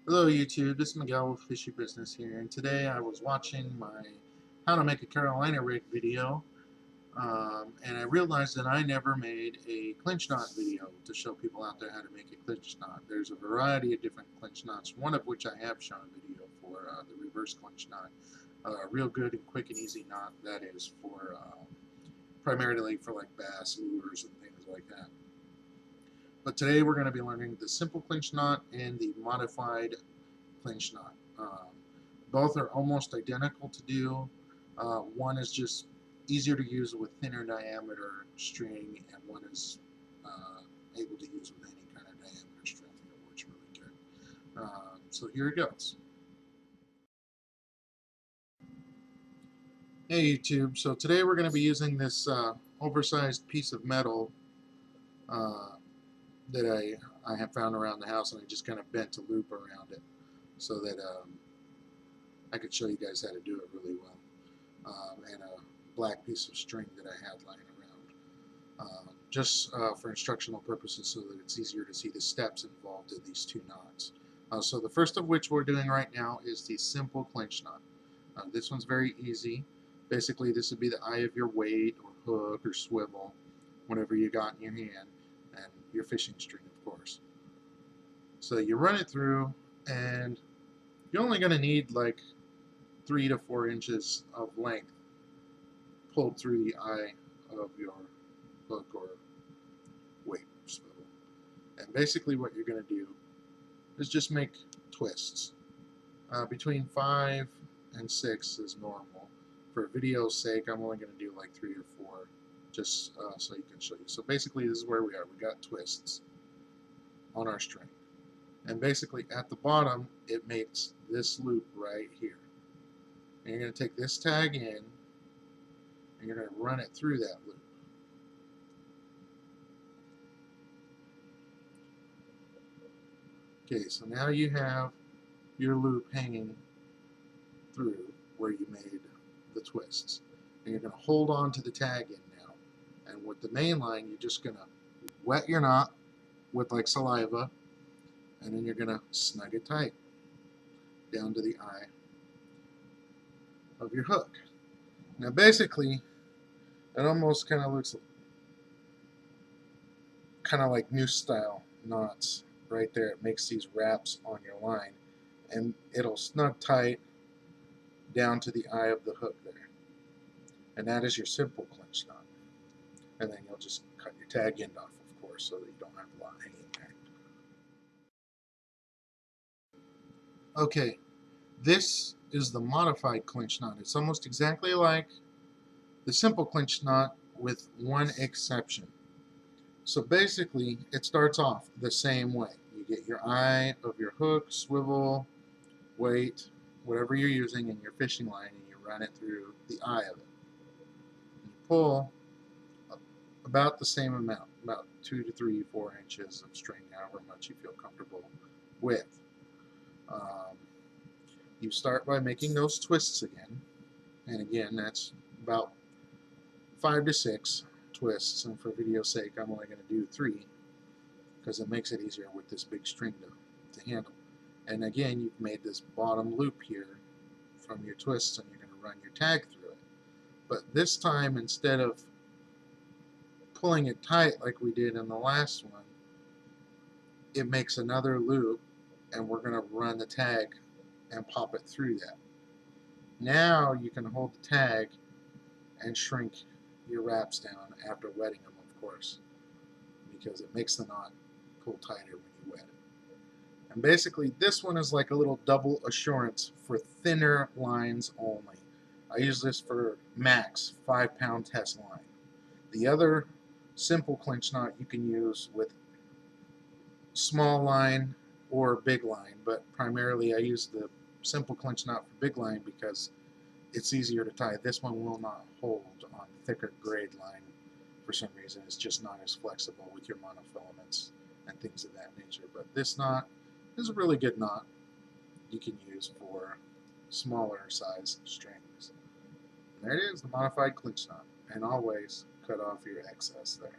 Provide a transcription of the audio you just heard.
Hello YouTube, this is Miguel with Fishy Business here, and today I was watching my how to make a Carolina rig video, and I realized that I never made a clinch knot video to show people out there how to make a clinch knot. There's a variety of different clinch knots, one of which I have shown a video for, the reverse clinch knot. A real good and quick and easy knot that is for primarily for like bass lures and things like that. But today we're going to be learning the simple clinch knot and the modified clinch knot. Both are almost identical to do. One is just easier to use with thinner diameter string, and one is able to use with any kind of diameter string. It works really good. So here it goes. Hey YouTube, so today we're going to be using this oversized piece of metal that I have found around the house, and I just kind of bent a loop around it so that I could show you guys how to do it really well. And a black piece of string that I had lying around, just for instructional purposes so that it's easier to see the steps involved in these two knots. So the first of which we're doing right now is the simple clinch knot. This one's very easy. Basically this would be the eye of your weight or hook or swivel, whatever you got in your hand, and your fishing string, of course. So you run it through, and you're only going to need like 3 to 4 inches of length pulled through the eye of your hook or weight or swivel. And basically what you're going to do is just make twists. Between 5 and 6 is normal. For video's sake, I'm only going to do like 3 or 4, just so you can show you. So basically this is where we are. We got twists on our string. And basically at the bottom it makes this loop right here. And you're going to take this tag in, and you're going to run it through that loop. Okay, so now you have your loop hanging through where you made the twists. And you're going to hold on to the tag in now. And with the main line, you're just going to wet your knot with like saliva, and then you're going to snug it tight down to the eye of your hook. Now basically, it almost kind of looks kind of like noose style knots right there. It makes these wraps on your line, and it'll snug tight down to the eye of the hook there. And that is your simple clinch knot. And then you'll just cut your tag end off, of course, so that you don't have a lot hanging there. Okay, this is the modified clinch knot. It's almost exactly like the simple clinch knot with one exception. So basically, it starts off the same way. You get your eye of your hook, swivel, weight, whatever you're using in your fishing line, and you run it through the eye of it. And you pull about the same amount, about 2 to 3, 4 inches of string, however much you feel comfortable with. You start by making those twists again, and again, that's about 5 to 6 twists, and for video's sake, I'm only going to do 3 because it makes it easier with this big string to handle. And again, you've made this bottom loop here from your twists, and you're going to run your tag through it. But this time, instead of pulling it tight like we did in the last one, it makes another loop, and we're going to run the tag and pop it through that. Now you can hold the tag and shrink your wraps down after wetting them, of course, because it makes the knot pull tighter when you wet it. And basically this one is like a little double assurance for thinner lines only. I use this for max 5-pound test line. The other simple clinch knot you can use with small line or big line, but primarily I use the simple clinch knot for big line because it's easier to tie. This one will not hold on thicker grade line for some reason. It's just not as flexible with your monofilaments and things of that nature. But this knot is a really good knot you can use for smaller size strings. And there it is, the modified clinch knot. And always cut off your excess there.